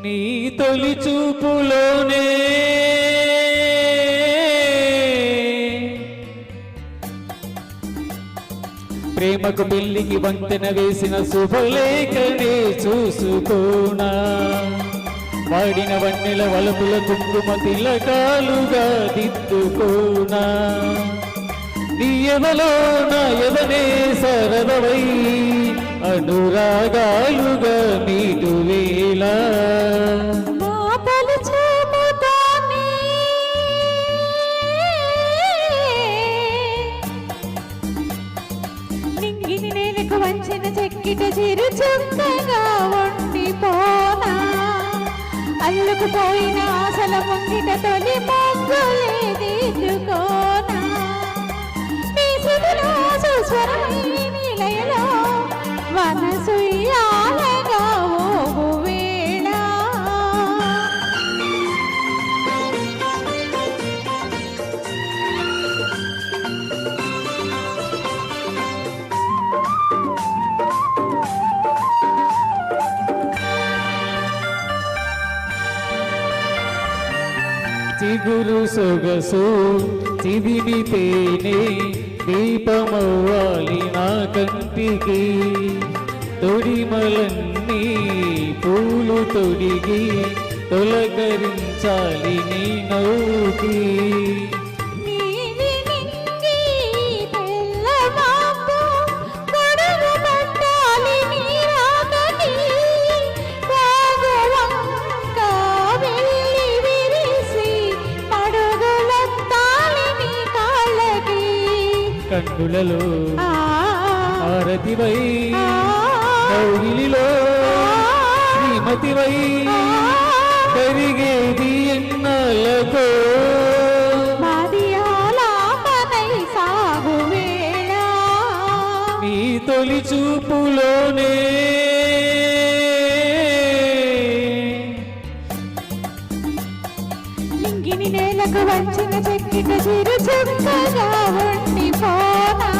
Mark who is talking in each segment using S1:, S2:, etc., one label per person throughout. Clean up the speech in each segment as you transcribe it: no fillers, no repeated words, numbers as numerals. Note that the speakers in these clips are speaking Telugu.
S1: నీ తొలి చూపులోనే ప్రేమకు పెళ్లికి వంతెన వేసిన శుభలేఖనే చూసుకోనా వాడిన వన్నెల వలపుల కుంకుమ తిలకాలుగా దిద్దుకోనా నీ ఎదలో నా ఎదనే సరదవై అనురాగాలుగా మీటు వేళ
S2: నింగిని నేలకు వంచిన చెక్కిట చిరు చుక్కగా ఉండిపోనా అల్లుకుపోయిన ఆశల ముంగిట తొలి మొగ్గులే దిద్దుకోనా నీ సుధిలో సుస్వరమై నీలయలో మనసు యాలగా ఓ వేళ
S1: చిగురు సొగసు చిదిమితేనే దీపమవ్వాలి నా కంటికి తొడిమలన్నీ పూలు తొడిగి తొలకరించాలి నీ నవ్వుకి కన్నులలో ఆరతివై కౌగిలిలో శ్రీమతివై కరిగేది ఎన్నలకో
S2: సాగు వేళ
S1: నీ తొలి చూపులోనే
S2: లింగిని నేలకు వంచిన చెక్కిట చిరు చుక్కగా ఉండిపోనా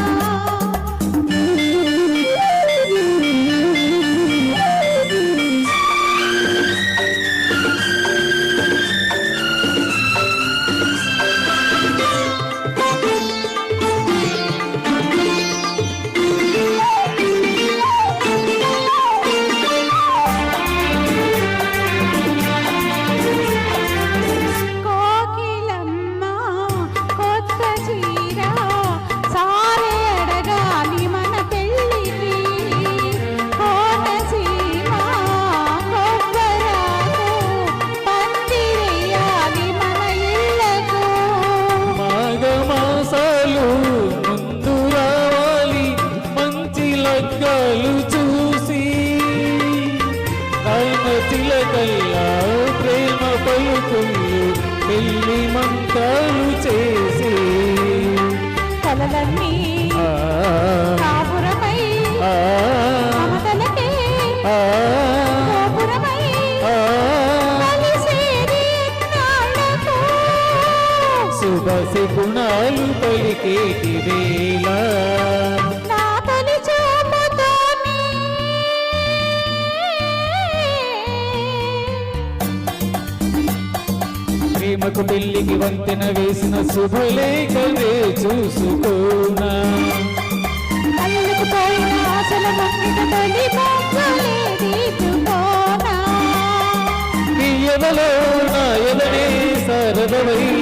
S2: చూసి తిలకల్లా ప్రేమ పలుకులు పెళ్లి మంటలు చేసి కలలన్నీ కాపురమై మమతలకే కాపురమై కలిసేది ఎన్నాళ్ళకో
S1: శుభ గుణాలు పలికేటి వేళ ప్రేమకు పెళ్లికి వంతెన వేసిన శుభలేఖనే చూసుకోనా
S2: అల్లుకుపోయిన ఆశల ముంగిట తొలి మొగ్గులే దిద్దుకోనా
S1: నీ ఎదలో నా ఎదనే సరదవై